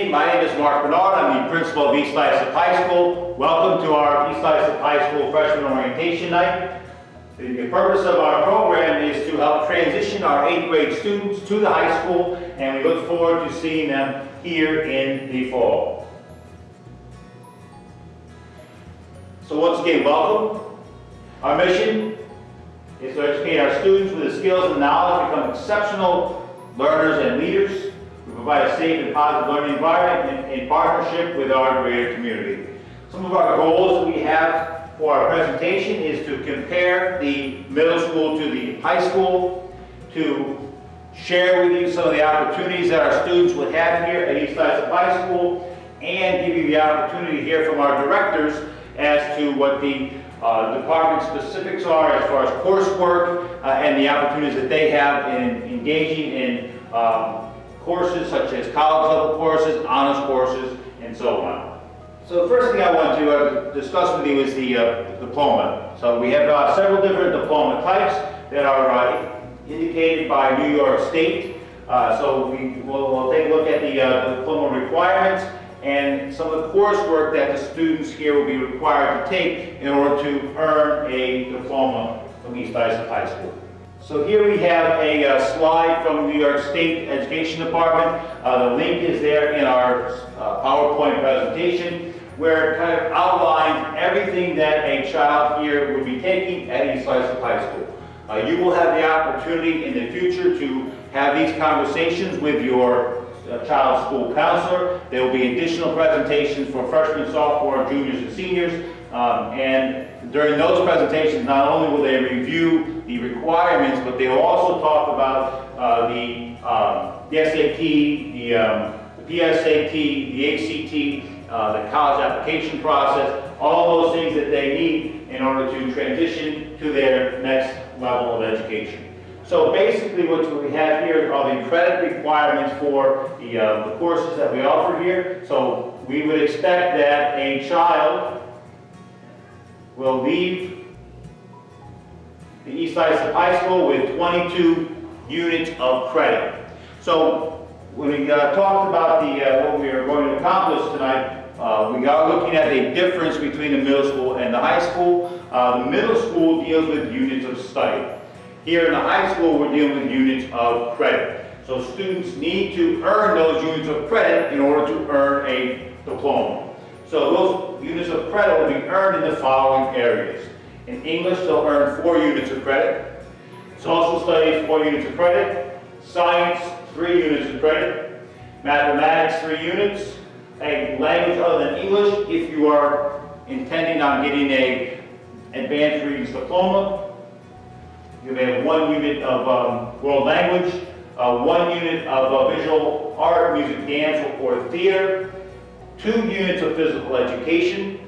evening. My name is Mark Bernard. I'm the principal of East Islip High School. Welcome to our East Islip High School Freshman Orientation Night. The purpose of our program is to help transition our 8th grade students to the high school, and we look forward to seeing them here in the fall. So once again, welcome. Our mission is to educate our students with the skills and knowledge to become exceptional learners and leaders. We provide a safe and positive learning environment in partnership with our greater community. Some of our goals that we have for our presentation is to compare the middle school to the high school, to share with you some of the opportunities that our students would have here at East Islip High School, and give you the opportunity to hear from our directors as to what the department specifics are as far as coursework and the opportunities that they have in engaging in courses such as college level courses, honors courses, and so on. So the first thing I want to discuss with you is the diploma. So we have several different diploma types that are indicated by New York State. So we'll take a look at the diploma requirements and some of the coursework that the students here will be required to take in order to earn a diploma from East Islip High School. So here we have a slide from the New York State Education Department. The link is there in our PowerPoint presentation, where it kind of outlines everything that a child here would be taking at East Islip High School. You will have the opportunity in the future to have these conversations with your child's school counselor. There will be additional presentations for freshmen, sophomore, juniors, and seniors. And during those presentations, not only will they review the requirements, but they will also talk about the SAT, the PSAT, the ACT, the college application process, all those things that they need in order to transition to their next level of education. So basically what we have here are the credit requirements for the courses that we offer here. So we would expect that a child will leave the East Islip High School with 22 units of credit. So when we talked about what we are going to accomplish tonight, we are looking at a difference between the middle school and the high school. The middle school deals with units of study. Here in the high school, we're dealing with units of credit. So students need to earn those units of credit in order to earn a diploma. So those units of credit will be earned in the following areas. In English, they'll earn 4 units of credit. Social studies, 4 units of credit. Science, 3 units of credit. Mathematics, 3 units. A language other than English, if you are intending on getting an advanced readings diploma, you may have 1 unit of world language, 1 unit of visual art, music, dance, or theater, 2 units of physical education,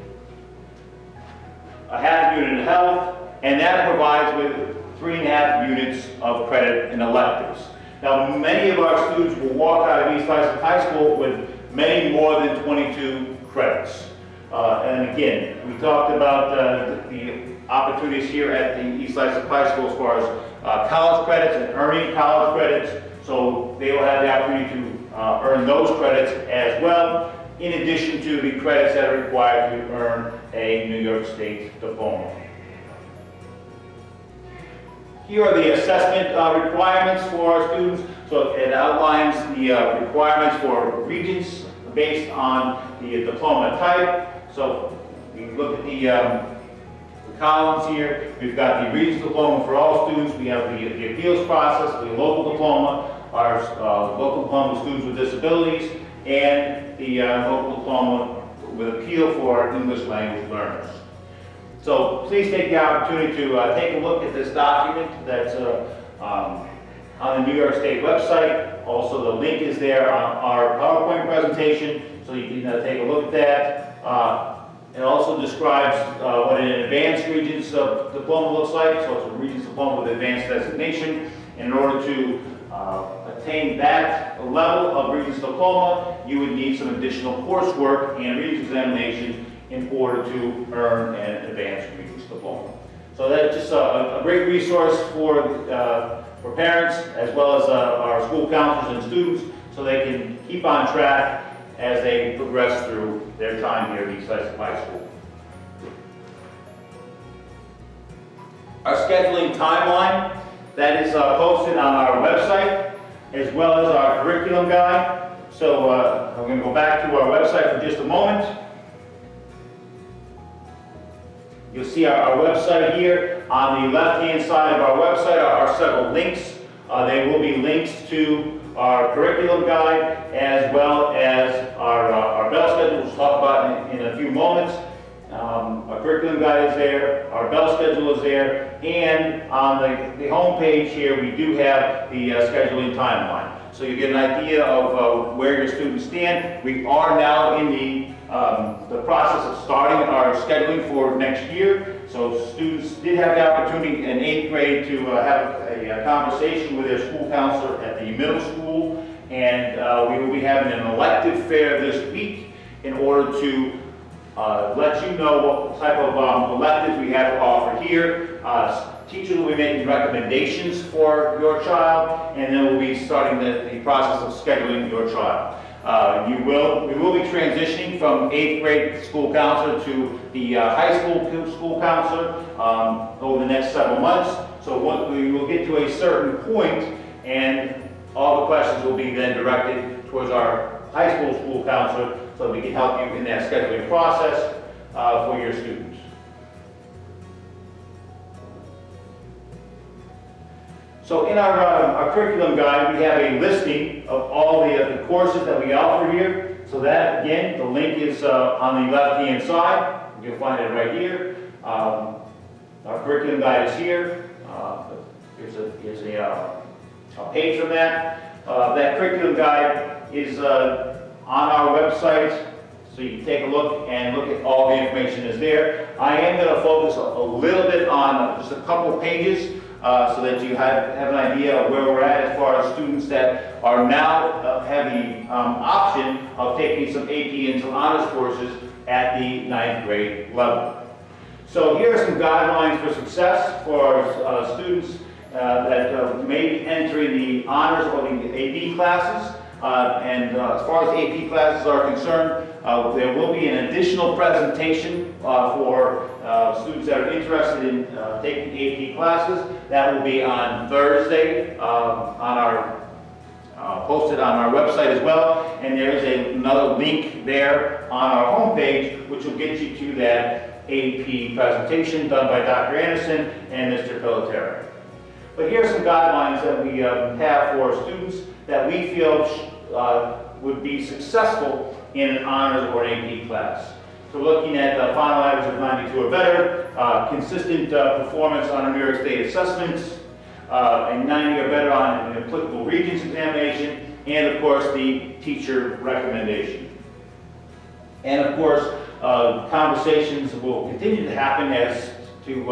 a half unit of health, and that provides with 3.5 units of credit in electives. Now, many of our students will walk out of East Islip High School with many more than 22 credits. And again, we talked about the opportunities here at the East Islip High School as far as college credits and earning college credits. So they will have the opportunity to earn those credits as well, in addition to the credits that are required to earn a New York State diploma. Here are the assessment requirements for our students. So it outlines the requirements for regents based on the diploma type. So we look at the columns here. We've got the Regents diploma for all students. We have the appeals process, the local diploma, our local diploma for students with disabilities, and the local diploma with appeal for English language learners. So please take the opportunity to take a look at this document that's on the New York State website. Also, the link is there on our PowerPoint presentation, so you can take a look at that. It also describes what an advanced Regents diploma looks like. So it's a Regents diploma with advanced designation. And in order to attain that level of Regents diploma, you would need some additional coursework and Regents examination in order to earn an advanced Regents diploma. So that's just a great resource for parents as well as our school counselors and students, so they can keep on track as they progress through their time here at East High School. Our scheduling timeline, that is posted on our website, as well as our curriculum guide. So I'm going to go back to our website for just a moment. You'll see our website here. On the left-hand side of our website are several links. They will be links to our curriculum guide, as well as our bell schedule, which we'll talk about in a few moments. Our curriculum guide is there, our bell schedule is there, and on the home page here we do have the scheduling timeline. So you get an idea of where your students stand. We are now in the process of starting our scheduling for next year. So students did have the opportunity in 8th grade to have a conversation with their school counselor at the middle school, and we will be having an elective fair this week in order to let you know what type of electives we have to offer here. Teachers will be making recommendations for your child, and then we'll be starting the process of scheduling your child. We will be transitioning from 8th grade school counselor to the high school counselor over the next several months. So we will get to a certain point, and all the questions will be then directed towards our high school counselor, so we can help you in that scheduling process for your students. So in our curriculum guide, we have a listing of all the courses that we offer here. So that, again, the link is on the left-hand side. You'll find it right here. Our curriculum guide is here. Here's a page from that. That curriculum guide is on our website, so you can take a look and look at all the information is there. I am going to focus a little bit on just a couple of pages so that you have an idea of where we're at as far as students that are now have the option of taking some AP and some honors courses at the 9th grade level. So here are some guidelines for success for students that may be entering the honors or the AP classes. As far as AP classes are concerned, there will be an additional presentation for students that are interested in taking AP classes. That will be on Thursday posted on our website as well. And there is another link there on our homepage which will get you to that AP presentation done by Dr. Anderson and Mr. Pillitteri. But here are some guidelines that we have for students that we feel would be successful in an honors or an AP class. So looking at the final average of 92 or better, consistent performance on a New York State assessments, and 90 or better on an applicable regions examination, and of course the teacher recommendation. And of course, conversations will continue to happen as to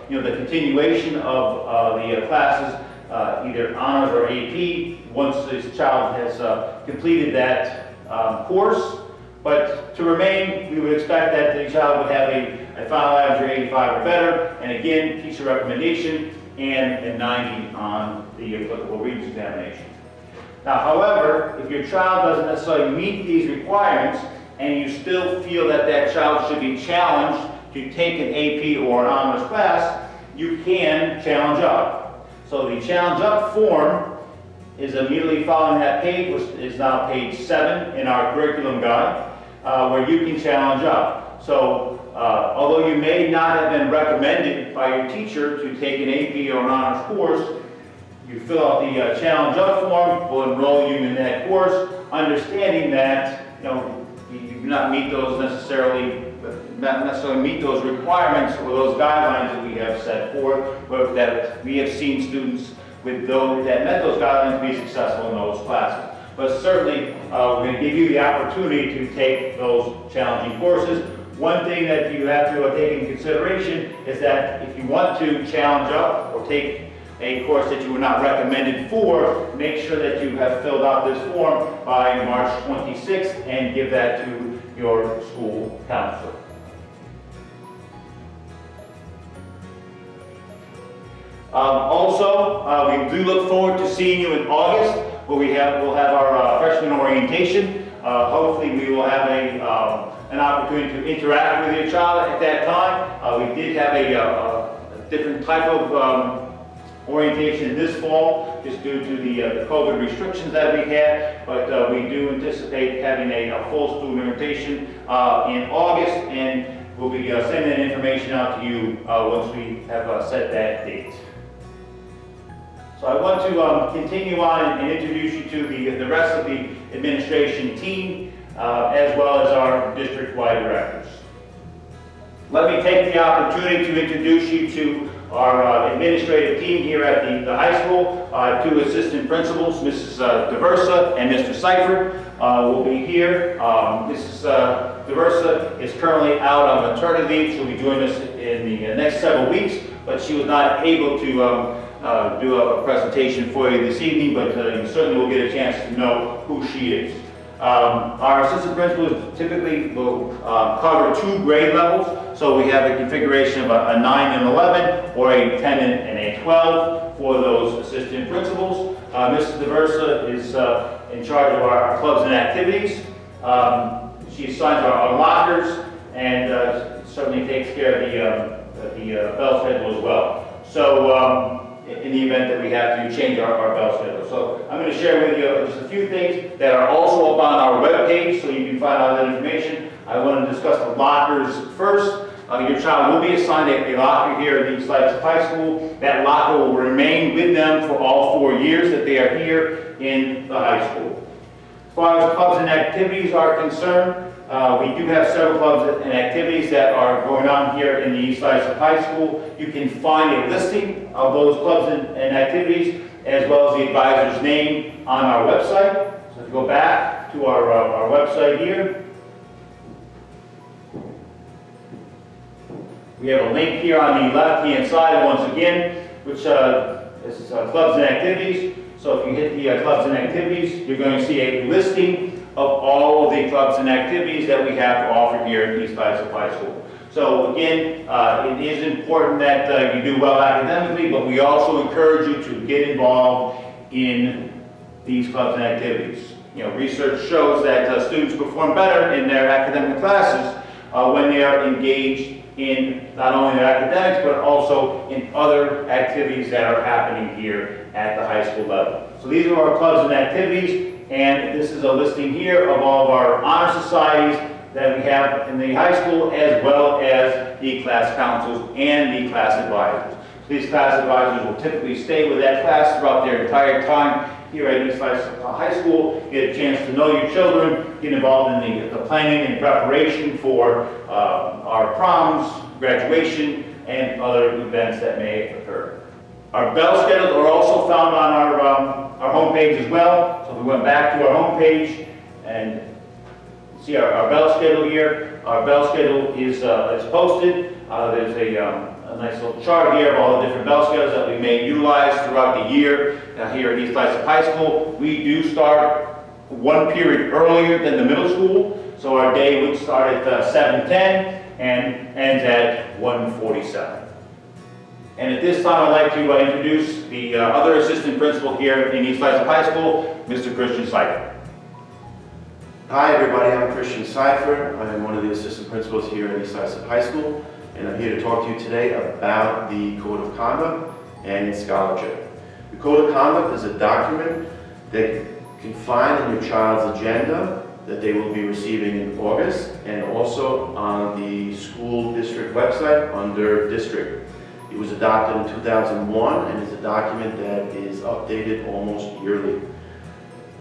the continuation of the classes, either honors or AP, once this child has completed that course. But to remain, we would expect that the child would have a final average of 85 or better, and again, teacher recommendation, and a 90 on the applicable regions examination. Now, however, if your child doesn't necessarily meet these requirements, and you still feel that that child should be challenged to take an AP or an honors class, you can challenge up. So the challenge up form is immediately following that page, which is now page 7 in our curriculum guide, where you can challenge up. So although you may not have been recommended by your teacher to take an AP or an honors course, you fill out the challenge up form, we'll enroll you in that course, understanding that you do not meet those not necessarily meet those requirements or those guidelines that we have set forth, but that we have seen students with those that met those guidelines be successful in those classes. But certainly, we're going to give you the opportunity to take those challenging courses. One thing that you have to take into consideration is that if you want to challenge up or take a course that you were not recommended for, make sure that you have filled out this form by March 26th and give that to your school counselor. Also, we do look forward to seeing you in August, where we'll have our freshman orientation. Hopefully we will have an opportunity to interact with your child at that time. We did have a different type of orientation this fall, just due to the COVID restrictions that we had, but we do anticipate having a full student orientation in August, and we'll be sending that information out to you once we have set that date. So I want to continue on and introduce you to the rest of the administration team, as well as our district-wide directors. Let me take the opportunity to introduce you to our administrative team here at the high school. Two assistant principals, Mrs. DeVersa and Mr. Seifert, will be here. Mrs. DeVersa is currently out on maternity leave. She'll be joining us in the next several weeks, but she was not able to do a presentation for you this evening, but you certainly will get a chance to know who she is. Our assistant principals typically will cover 2 grade levels. So we have a configuration of a 9 and 11, or a 10 and a 12 for those assistant principals. Mrs. DeVersa is in charge of our clubs and activities. She assigns our lockers and certainly takes care of the bell schedule as well. So in the event that we have to change our bell schedule. So I'm going to share with you just a few things that are also up on our webpage, so you can find out that information. I want to discuss the lockers first. Your child will be assigned a locker here at East Leipzig High School. That locker will remain with them for all 4 years that they are here in the high school. As far as clubs and activities are concerned, we do have several clubs and activities that are going on here in the East Leipzig High School. You can find a listing of those clubs and activities, as well as the advisor's name on our website. So if you go back to our website here, we have a link here on the left-hand side once again, which is clubs and activities. So if you hit the clubs and activities, you're going to see a listing of all of the clubs and activities that we have to offer here at East Leipzig High School. So again, it is important that you do well academically, but we also encourage you to get involved in these clubs and activities. You know, research shows that students perform better in their academic classes when they are engaged in not only their academics, but also in other activities that are happening here at the high school level. So these are our clubs and activities, and this is a listing here of all of our honor societies that we have in the high school, as well as the class councils and the class advisors. So these class advisors will typically stay with that class throughout their entire time here at East Leipzig High School, get a chance to know your children, get involved in the planning and preparation for our proms, graduation, and other events that may occur. Our bell schedules are also found on our homepage as well. So if we went back to our homepage and see our bell schedule here, our bell schedule is posted. There's a nice little chart here of all the different bell schedules that we may utilize throughout the year here at East Leipzig High School. We do start 1 period earlier than the middle school, so our day would start at 7:10 and ends at 1:47. And at this time, I'd like to introduce the other assistant principal here in East Leipzig High School, Mr. Christian Seifert. Hi everybody, I'm Christian Seifert. I'm one of the assistant principals here at East Leipzig High School, and I'm here to talk to you today about the Code of Conduct and its scholarship. The Code of Conduct is a document that you can find in your child's agenda that they will be receiving in August, and also on the school district website under district. It was adopted in 2001 and is a document that is updated almost yearly.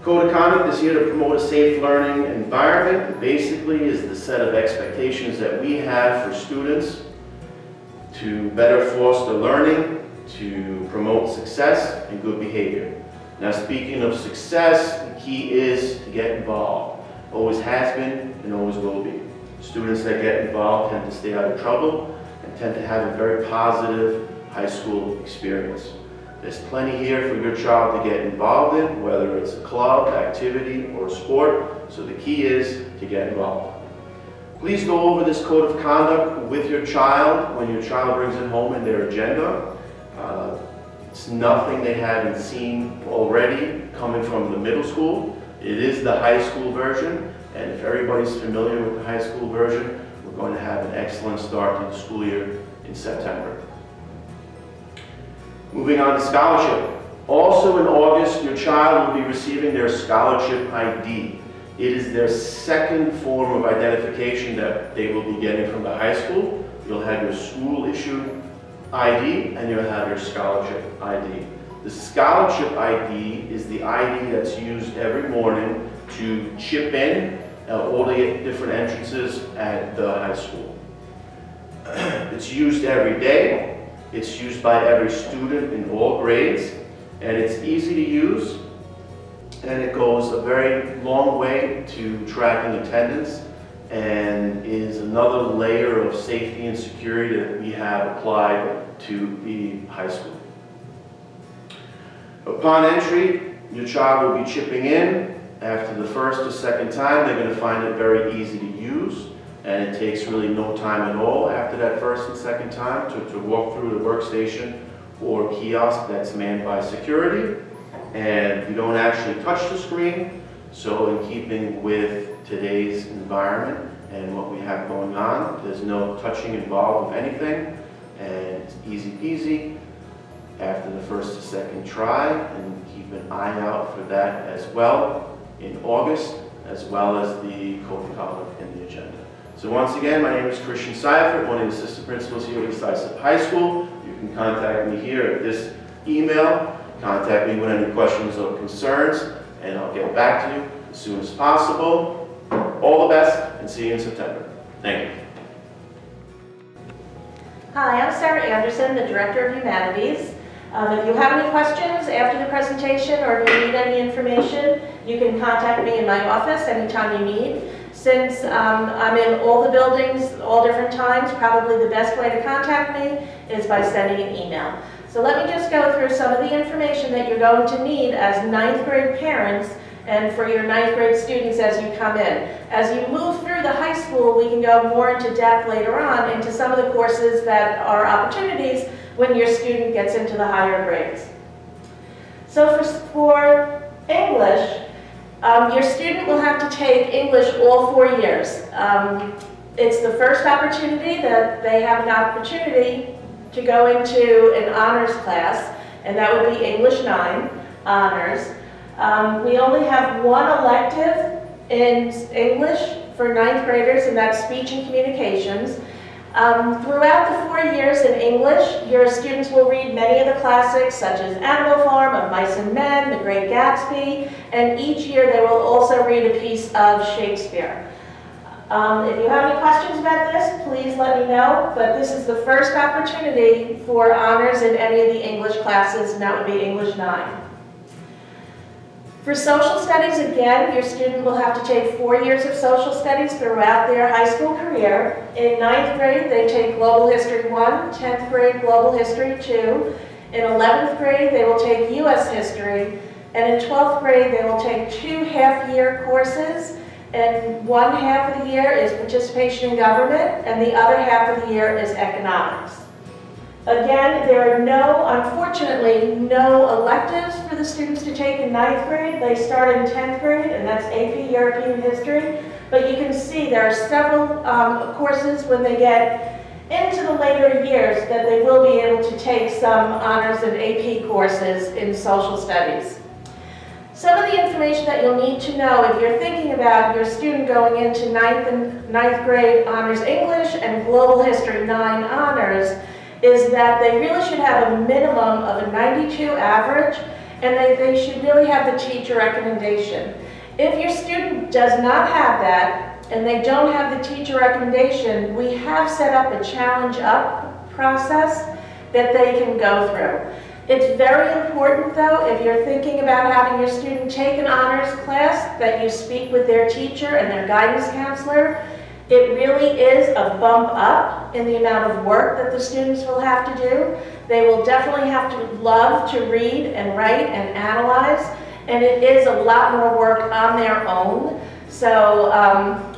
Code of Conduct is here to promote a safe learning environment. It basically is the set of expectations that we have for students to better foster learning, to promote success and good behavior. Now, speaking of success, the key is to get involved. Always has been and always will be. Students that get involved tend to stay out of trouble and tend to have a very positive high school experience. There's plenty here for your child to get involved in, whether it's a club, activity, or sport, so the key is to get involved. Please go over this Code of Conduct with your child when your child brings it home in their agenda. It's nothing they haven't seen already coming from the middle school, It is the high school version, and if everybody's familiar with the high school version, we're going to have an excellent start to the school year in September. Moving on to scholarship. Also in August, your child will be receiving their scholarship ID. It is their second form of identification that they will be getting from the high school. You'll have your school-issued ID, and you'll have your scholarship ID. The scholarship ID is the ID that's used every morning to chip in all the different entrances at the high school. It's used every day. It's used by every student in all grades, and it's easy to use, and it goes a very long way to tracking attendance and is another layer of safety and security that we have applied to the high school. Upon entry, your child will be chipping in. After the first or second time, they're going to find it very easy to use, and it takes really no time at all after that first and second time to walk through the workstation or kiosk that's manned by security. And you don't actually touch the screen, so in keeping with today's environment and what we have going on, there's no touching involved with anything, and it's easy peasy after the first or second try, and keep an eye out for that as well in August, as well as the Code of Conduct in the agenda. So once again, my name is Christian Seifert, one of the assistant principals here at EIHS High School. You can contact me here at this email. Contact me with any questions or concerns, and I'll get back to you as soon as possible. All the best, and see you in September. Thank you. Hi, I'm Sara Anderson, the Director of Humanities. If you have any questions after the presentation, or if you need any information, you can contact me in my office anytime you need. Since I'm in all the buildings, all different times, probably the best way to contact me is by sending an email. So let me just go through some of the information that you're going to need as 9th grade parents and for your 9th grade students as you come in. As you move through the high school, we can go more into depth later on into some of the courses that are opportunities when your student gets into the higher grades. So for English, your student will have to take English all 4 years. It's the first opportunity that they have an opportunity to go into an honors class, and that would be English 9 honors. We only have one elective in English for 9th graders, and that's speech and communications. Throughout the 4 years in English, your students will read many of the classics such as Animal Farm, Of Mice and Men, The Great Gatsby, and each year they will also read a piece of Shakespeare. If you have any questions about this, please let me know, but this is the first opportunity for honors in any of the English classes, and that would be English 9. For social studies, again, your student will have to take 4 years of social studies throughout their high school career. In 9th grade, they take Global History 1, 10th grade Global History 2. In 11th grade, they will take U.S. History, and in 12th grade, they will take 2 half-year courses, and 1 half of the year is participation in government, and the other half of the year is economics. Again, there are unfortunately, no electives for the students to take in 9th grade. They start in 10th grade, and that's AP European History. But you can see there are several courses when they get into the later years that they will be able to take some honors and AP courses in social studies. Some of the information that you'll need to know if you're thinking about your student going into 9th grade honors English and Global History 9 honors is that they really should have a minimum of a 92 average, and they should really have the teacher recommendation. If your student does not have that, and they don't have the teacher recommendation, we have set up a challenge up process that they can go through. It's very important, though, if you're thinking about having your student take an honors class, that you speak with their teacher and their guidance counselor. It really is a bump up in the amount of work that the students will have to do. They will definitely have to love to read and write and analyze, and it is a lot more work on their own. So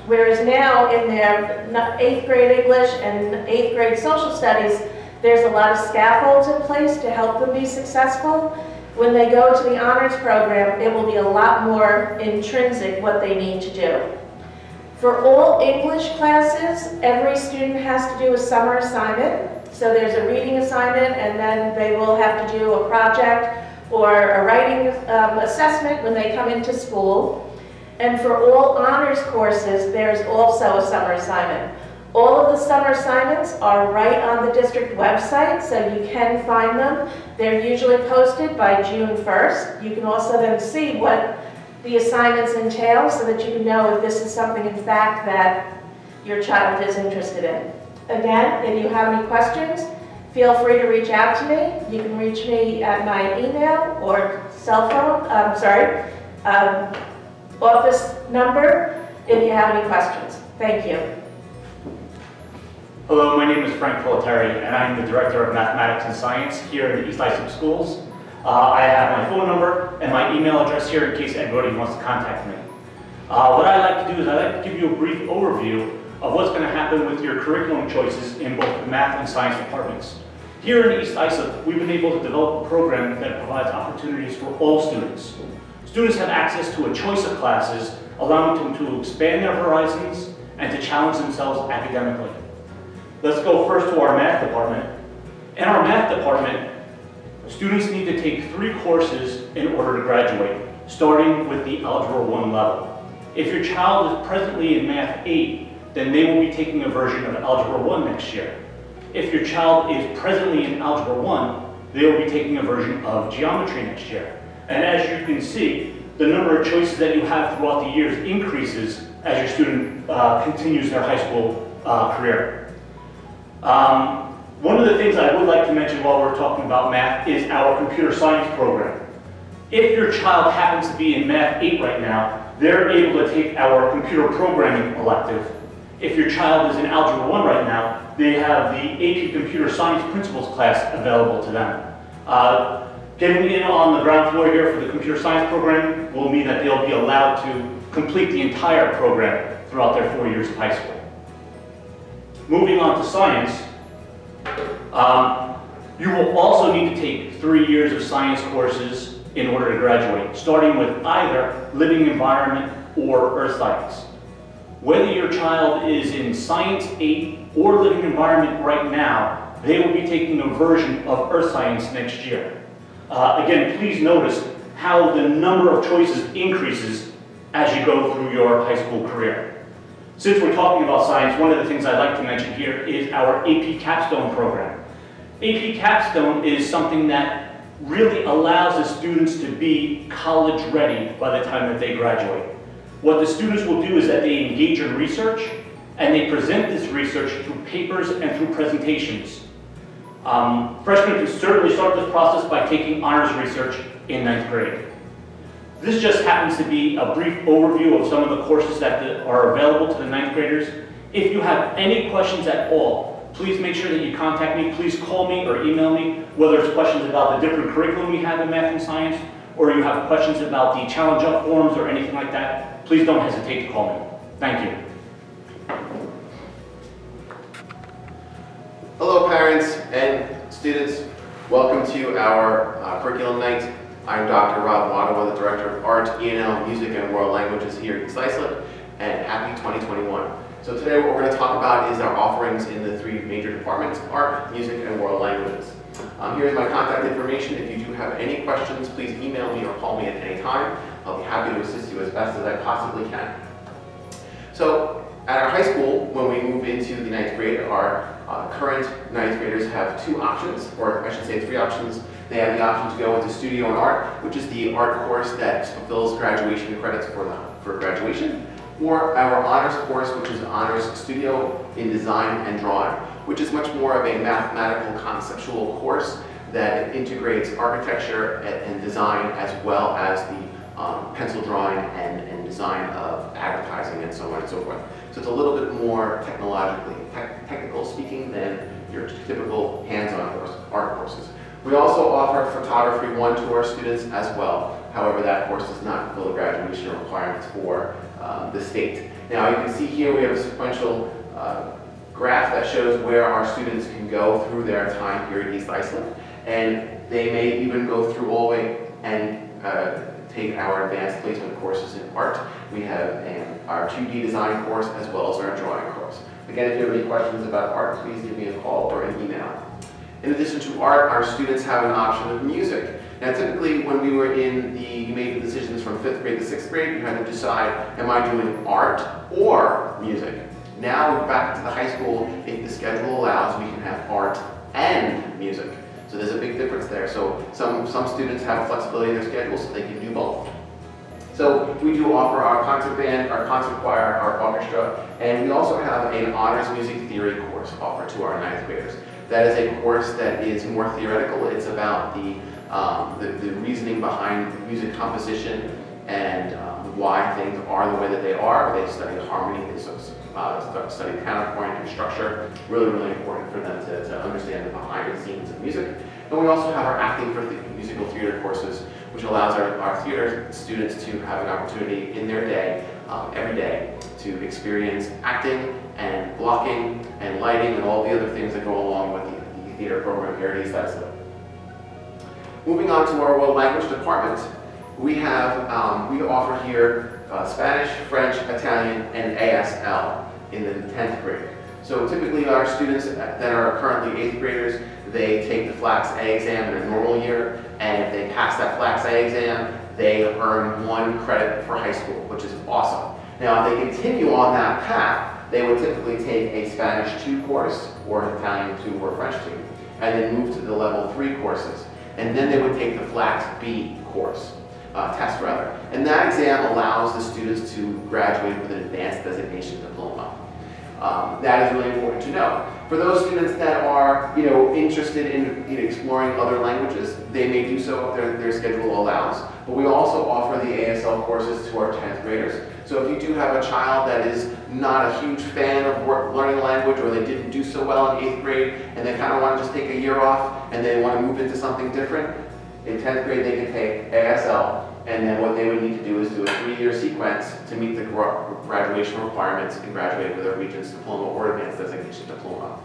whereas now in their 8th grade English and 8th grade social studies, there's a lot of scaffolds in place to help them be successful. When they go to the honors program, it will be a lot more intrinsic what they need to do. For all English classes, every student has to do a summer assignment. So there's a reading assignment, and then they will have to do a project or a writing assessment when they come into school. And for all honors courses, there's also a summer assignment. All of the summer assignments are right on the district website, so you can find them. They're usually posted by June 1st. You can also then see what the assignments entail so that you can know if this is something in fact that your child is interested in. Again, if you have any questions, feel free to reach out to me. You can reach me at my email or cell phone, office number if you have any questions. Thank you. Hello, my name is frank.pillitteri, and I'm the Director of Mathematics and Science here in the East Islip Schools. I have my phone number and my email address here in case anybody wants to contact me. What I like to do is I like to give you a brief overview of what's going to happen with your curriculum choices in both the math and science departments. Here in East Islip, we've been able to develop a program that provides opportunities for all students. Students have access to a choice of classes, allowing them to expand their horizons and to challenge themselves academically. Let's go first to our math department. In our math department, students need to take 3 courses in order to graduate, starting with the Algebra 1 level. If your child is presently in Math 8, then they will be taking a version of Algebra 1 next year. If your child is presently in Algebra 1, they will be taking a version of Geometry next year. And as you can see, the number of choices that you have throughout the years increases as your student continues their high school career. One of the things I would like to mention while we're talking about math is our computer science program. If your child happens to be in Math 8 right now, they're able to take our computer programming elective. If your child is in Algebra 1 right now, they have the AP Computer Science Principles class available to them. Getting in on the ground floor here for the computer science program will mean that they'll be allowed to complete the entire program throughout their 4 years of high school. Moving on to science, you will also need to take 3 years of science courses in order to graduate, starting with either living environment or earth science. Whether your child is in Science 8 or living environment right now, they will be taking a version of earth science next year. Again, please notice how the number of choices increases as you go through your high school career. Since we're talking about science, one of the things I'd like to mention here is our AP Capstone program. AP Capstone is something that really allows the students to be college ready by the time that they graduate. What the students will do is that they engage in research and they present this research through papers and through presentations. Freshmen can certainly start this process by taking honors research in 9th grade. This just happens to be a brief overview of some of the courses that are available to the 9th graders. If you have any questions at all, please make sure that you contact me. Please call me or email me, whether it's questions about the different curriculum we have in math and science, or you have questions about the challenge up forms or anything like that. Please don't hesitate to call me. Thank you. Hello parents and students, welcome to our curriculum night. I'm Dr. Rob Wottawa, the Director of Art, E&L, Music and World Languages here at East Islip, and happy 2021. So today what we're going to talk about is our offerings in the 3 major departments, Art, Music and World Languages. Here's my contact information. If you do have any questions, please email me or call me at any time. I'll be happy to assist you as best as I possibly can. So at our high school, when we move into the 9th grade, our current 9th graders have 2 options, or I should say 3 options. They have the option to go into Studio and Art, which is the art course that fulfills graduation credits for graduation, or our honors course, which is Honors Studio in Design and Drawing, which is much more of a mathematical conceptual course that integrates architecture and design as well as the pencil drawing and design of advertising and so on and so forth. So it's a little bit more technical speaking than your typical hands-on art courses. We also offer Photography 1 to our students as well. However, that course does not fulfill the graduation requirements for the state. Now you can see here we have a sequential graph that shows where our students can go through their time here at East Islip. And they may even go through all the way and take our advanced placement courses in art. We have our 2D design course as well as our drawing course. Again, if you have any questions about art, please give me a call or an email. In addition to art, our students have an option of music. Now, typically, when we were you made the decisions from 5th grade to 6th grade, you had to decide, am I doing art or music? Now we're back to the high school. If the schedule allows, we can have art and music. So there's a big difference there. So some students have flexibility in their schedule so they can do both. So we do offer our concert band, our concert choir, our orchestra, and we also have an honors music theory course offered to our 9th graders. That is a course that is more theoretical. It's about the reasoning behind music composition and why things are the way that they are. They study harmony, they study counterpoint and structure. Really, really important for them to understand the behind the scenes of music. And we also have our acting for musical theater courses, which allows our theater students to have an opportunity in their day, every day, to experience acting and blocking and lighting and all the other things that go along with the theater program here at EIHS. Moving on to our world language department, we offer here Spanish, French, Italian, and ASL in the 10th grade. So typically our students that are currently 8th graders, they take the FLACS A exam in a normal year, and if they pass that FLACS A exam, they earn 1 credit for high school, which is awesome. Now, if they continue on that path, they would typically take a Spanish 2 course, or an Italian 2 or French 2, and then move to the level 3 courses. And then they would take the FLACS B course, test rather. And that exam allows the students to graduate with an advanced designation diploma. That is really important to know. For those students that are, interested in exploring other languages, they may do so if their schedule allows. But we also offer the ASL courses to our 10th graders. So if you do have a child that is not a huge fan of learning a language, or they didn't do so well in 8th grade, and they kind of want to just take a year off, and they want to move into something different, in 10th grade they can take ASL, and then what they would need to do is do a 3-year sequence to meet the graduation requirements and graduate with a Regents Diploma or Advanced Designation Diploma.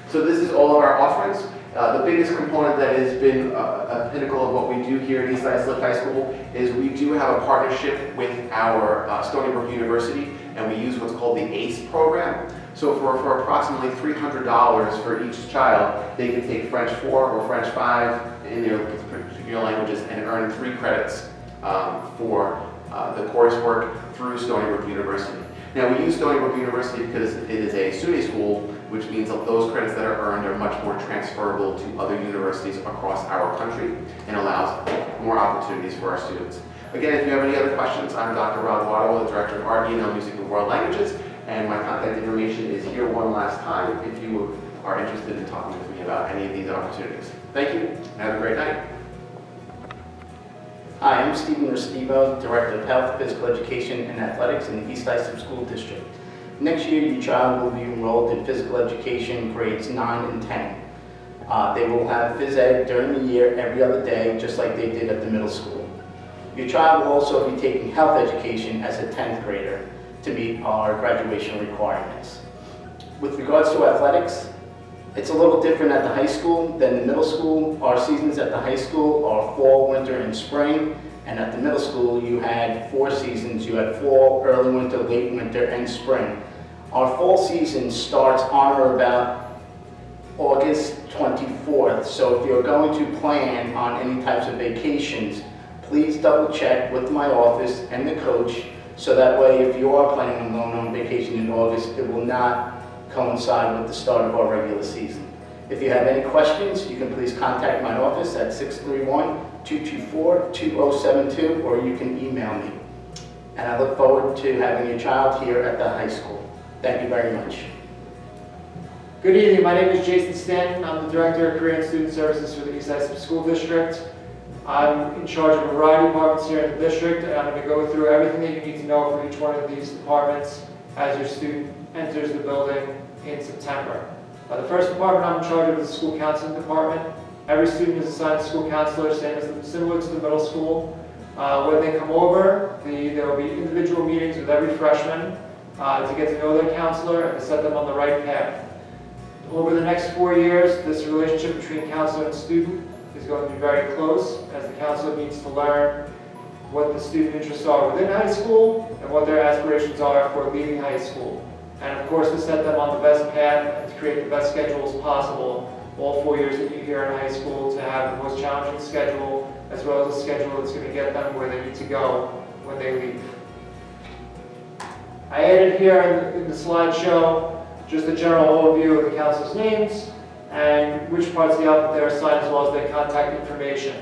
So this is all of our offerings. The biggest component that has been a pinnacle of what we do here at EIHS High School is we do have a partnership with our Stony Brook University, and we use what's called the ACE program. So for approximately $300 for each child, they can take French 4 or French 5 in their particular languages and earn 3 credits for the coursework through Stony Brook University. Now, we use Stony Brook University because it is a SUNY school, which means that those credits that are earned are much more transferable to other universities across our country and allows more opportunities for our students. Again, if you have any other questions, I'm Dr. Rob Wottawa, the Director of Art, E&L, Music, and World Languages, and my contact information is here one last time if you are interested in talking with me about any of these opportunities. Thank you, and have a great night. Hi, I'm Restivo, Director of Health, Physical Education, and Athletics in the East Islip School District. Next year, your child will be enrolled in physical education grades 9 and 10. They will have phys ed during the year every other day, just like they did at the middle school. Your child will also be taking health education as a 10th grader to meet our graduation requirements. With regards to athletics, it's a little different at the high school than the middle school. Our seasons at the high school are fall, winter, and spring. And at the middle school, you had 4 seasons. You had fall, early winter, late winter, and spring. Our fall season starts on or about August 24th. So if you're going to plan on any types of vacations, please double check with my office and the coach, so that way if you are planning on going on vacation in August, it will not coincide with the start of our regular season. If you have any questions, you can please contact my office at 631-224-2072, or you can email me. And I look forward to having your child here at the high school. Thank you very much. Good evening, my name is Jason Stanton. I'm the Director of Career and Student Services for the East Islip School District. I'm in charge of a variety of departments here in the district, and I'm going to go through everything that you need to know for each one of these departments as your student enters the building in September. The first department I'm in charge of is the school counseling department. Every student is assigned a school counselor, similar to the middle school. When they come over, there will be individual meetings with every freshman to get to know their counselor and to set them on the right path. Over the next 4 years, this relationship between counselor and student is going to be very close, as the counselor needs to learn what the student interests are within high school and what their aspirations are for leaving high school. And of course, to set them on the best path and to create the best schedules possible all 4 years that you're here in high school, to have the most challenging schedule, as well as a schedule that's going to get them where they need to go when they leave. I added here in the slideshow just a general overview of the counselors' names and which parts of the alphabet they're assigned, as well as their contact information.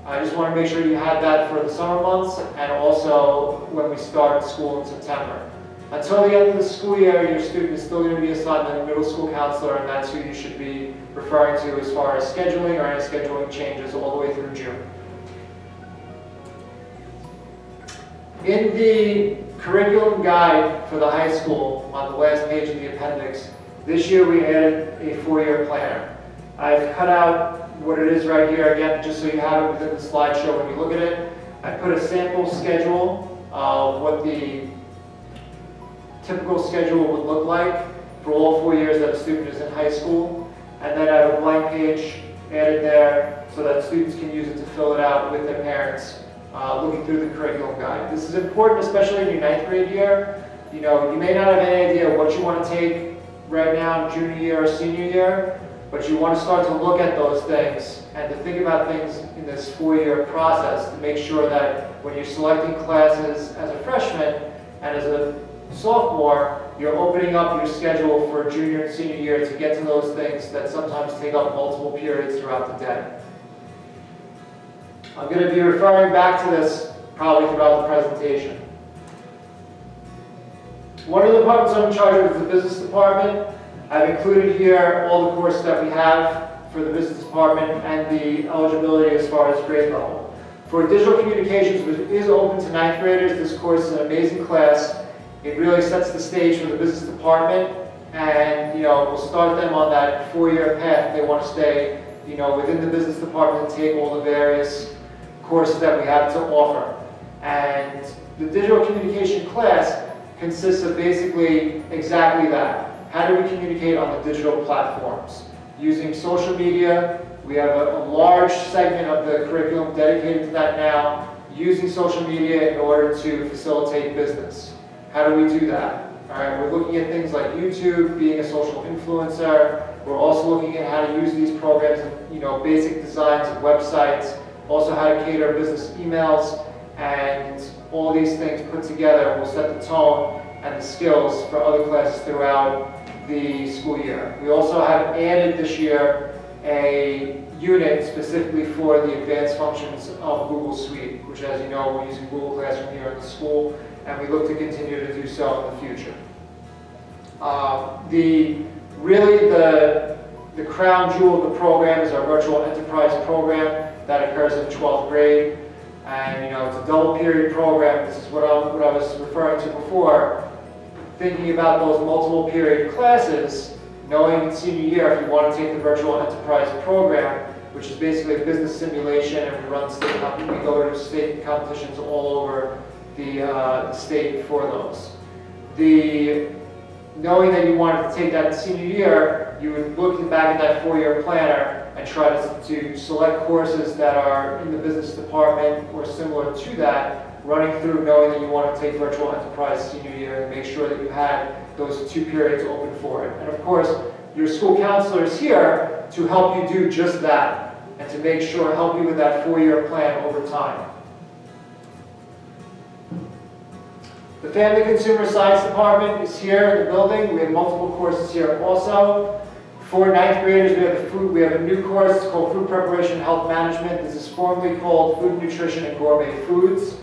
I just want to make sure you had that for the summer months and also when we start school in September. Until the end of the school year, your student is still going to be assigned a middle school counselor, and that's who you should be referring to as far as scheduling or any scheduling changes all the way through June. In the curriculum guide for the high school, on the last page of the appendix, this year we added a 4-year planner. I've cut out what it is right here again, just so you have it within the slideshow when you look at it. I put a sample schedule of what the typical schedule would look like for all 4 years that a student is in high school. And then I have a blank page added there so that students can use it to fill it out with their parents, looking through the curriculum guide. This is important, especially in your 9th grade year. You know, you may not have any idea what you want to take right now, junior year or senior year, but you want to start to look at those things and to think about things in this 4-year process to make sure that when you're selecting classes as a freshman and as a sophomore, you're opening up your schedule for junior and senior year to get to those things that sometimes take up multiple periods throughout the day. I'm going to be referring back to this probably throughout the presentation. One of the departments I'm in charge of is the business department. I've included here all the courses that we have for the business department and the eligibility as far as grade level. For digital communications, which is open to 9th graders, this course is an amazing class. It really sets the stage for the business department, and we'll start them on that 4-year path. They want to stay within the business department and take all the various courses that we have to offer. And the digital communication class consists of basically exactly that. How do we communicate on the digital platforms? Using social media, we have a large segment of the curriculum dedicated to that now, using social media in order to facilitate business. How do we do that? All right, we're looking at things like YouTube, being a social influencer. We're also looking at how to use these programs, basic designs of websites, also how to cater business emails, and all these things put together will set the tone and the skills for other classes throughout the school year. We also have added this year a unit specifically for the advanced functions of Google Suite, which, as you know, we're using Google Classroom here in the school, and we look to continue to do so in the future. The crown jewel of the program is our virtual enterprise program that occurs in 12th grade. And it's a double period program. This is what I was referring to before. Thinking about those multiple period classes, knowing in senior year if you want to take the virtual enterprise program, which is basically a business simulation, and we go to state competitions all over the state for those. Knowing that you wanted to take that in senior year, you would look back at that 4-year planner and try to select courses that are in the business department or similar to that, running through knowing that you want to take virtual enterprise senior year and make sure that you had those 2 periods open for it. And of course, your school counselor is here to help you do just that and to help you with that 4-year plan over time. The Family Consumer Science Department is here in the building. We have multiple courses here also. For 9th graders, we have a new course. It's called Food Preparation and Health Management. This is formerly called Food Nutrition and Gourmet Foods.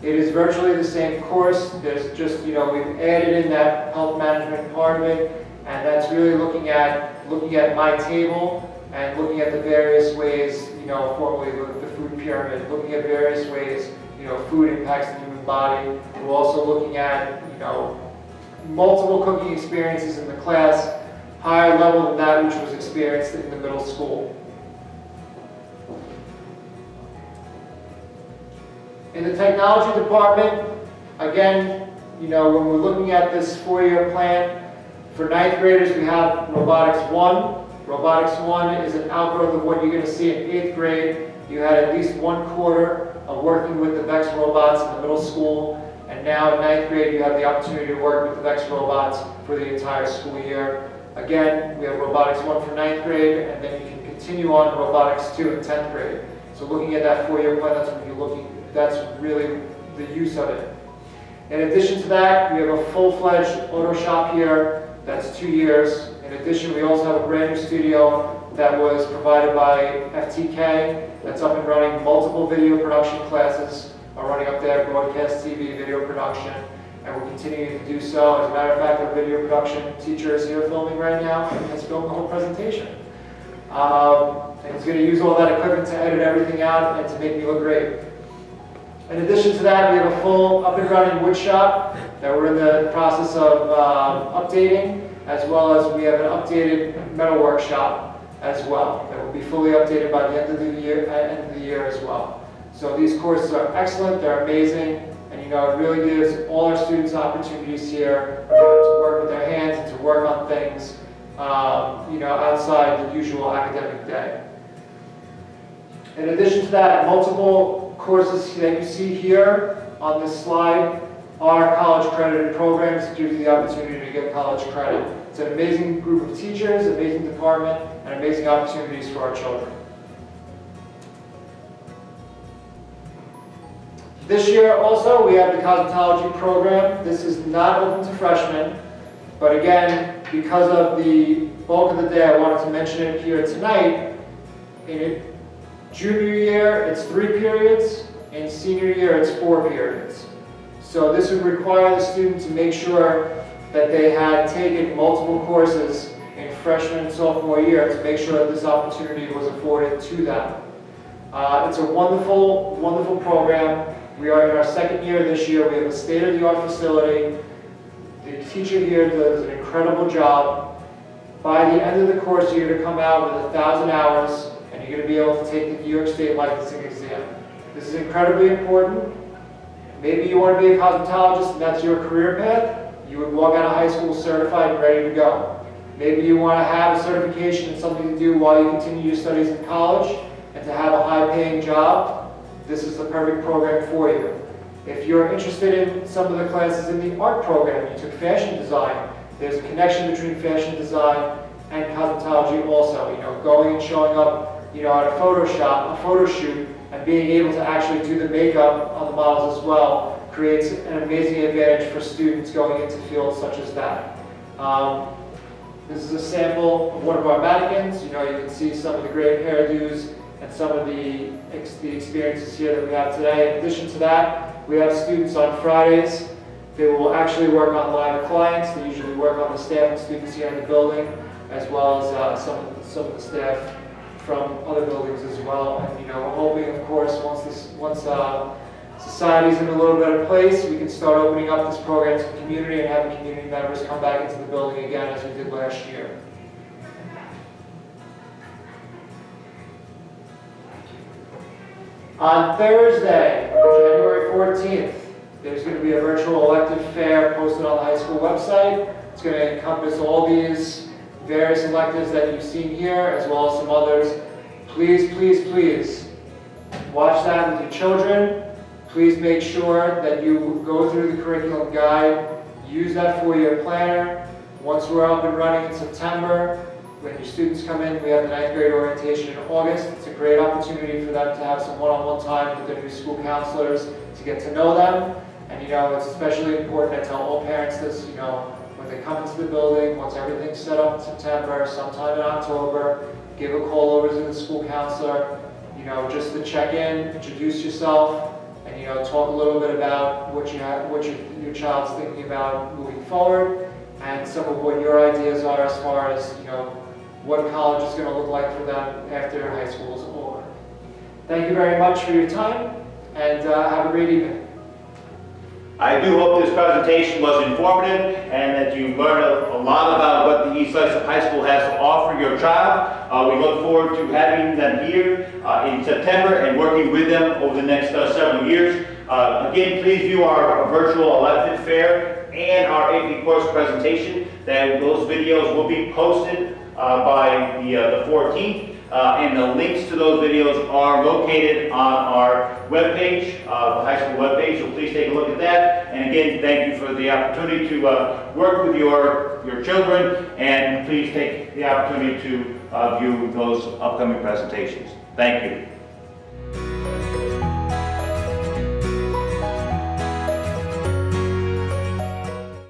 It is virtually the same course. There's just, we've added in that health management part of it, and that's really looking at my table and looking at the various ways, formerly the food pyramid, looking at various ways, food impacts the human body. We're also looking at, multiple cooking experiences in the class, higher level than that which was experienced in the middle school. In the technology department, again, when we're looking at this 4-year plan, for 9th graders we have Robotics 1. Robotics 1 is an outgrowth of what you're going to see in 8th grade. you had at least 1/4 of working with the VEX robots in the middle school, and now in 9th grade you have the opportunity to work with the VEX robots for the entire school year. Again, we have Robotics 1 for 9th grade, and then you can continue on to Robotics 2 in 10th grade. So looking at that 4-year plan, that's really the use of it. In addition to that, we have a full-fledged auto shop here, that's 2 years. In addition, we also have a brand new studio that was provided by FTK, that's up and running. Multiple video production classes are running up there, broadcast TV, video production, and we're continuing to do so. As a matter of fact, our video production teacher is here filming right now and has filmed the whole presentation. And he's going to use all that equipment to edit everything out and to make me look great. In addition to that, we have a full up and running wood shop that we're in the process of updating, as well as we have an updated metal workshop as well that will be fully updated by the end of the year as well. So these courses are excellent, they're amazing, and it really gives all our students opportunities here to work with their hands and to work on things outside the usual academic day. In addition to that, multiple courses that you see here on this slide are college accredited programs that give you the opportunity to get college credit. It's an amazing group of teachers, amazing department, and amazing opportunities for our children. This year also we have the cosmetology program. This is not open to freshmen, but again, because of the bulk of the day, I wanted to mention it here tonight. In junior year, it's 3 periods. In senior year, it's 4 periods. So this would require the student to make sure that they had taken multiple courses in freshman and sophomore year to make sure that this opportunity was afforded to them. It's a wonderful, wonderful program. We are in our 2nd year this year. We have a state-of-the-art facility. The teacher here does an incredible job. By the end of the course, you're going to come out with 1,000 hours, and you're going to be able to take the New York State licensing exam. This is incredibly important. Maybe you want to be a cosmetologist and that's your career path. You would walk out of high school certified and ready to go. Maybe you want to have a certification and something to do while you continue your studies in college and to have a high-paying job. This is the perfect program for you. If you're interested in some of the classes in the art program, you took fashion design, there's a connection between fashion design and cosmetology also. Going and showing up, at a photo shoot, and being able to actually do the makeup on the models as well creates an amazing advantage for students going into fields such as that. This is a sample of one of our mannequins. You can see some of the great hairdos and some of the experiences here that we have today. In addition to that, we have students on Fridays. They will actually work on live clients. They usually work on the staff and students here in the building, as well as some of the staff from other buildings as well. And we're hoping, of course, once society's in a little better place, we can start opening up this program to the community and having community members come back into the building again as we did last year. On Thursday, January 14th, there's going to be a virtual elective fair posted on the high school website. It's going to encompass all these various electives that you've seen here, as well as some others. Please, please, please watch that with your children. Please make sure that you go through the curriculum guide, use that 4-year planner. Once we're up and running in September, when your students come in, we have the 9th grade orientation in August. It's a great opportunity for them to have some one-on-one time with their new school counselors to get to know them. And it's especially important, I tell all parents this, when they come into the building, once everything's set up in September, sometime in October, give a call over to the school counselor, just to check in, introduce yourself, and talk a little bit about what your child's thinking about moving forward, and some of what your ideas are as far as what college is going to look like for them after high school is over. Thank you very much for your time, and have a great evening. I do hope this presentation was informative and that you learned a lot about what the East Side High School has to offer your child. We look forward to having them here in September and working with them over the next several years. Again, please view our virtual elective fair and our AP course presentation. Those videos will be posted by the 14th. and the links to those videos are located on our webpage, the high school webpage, so please take a look at that. And again, thank you for the opportunity to work with your children, and please take the opportunity to view those upcoming presentations. Thank you.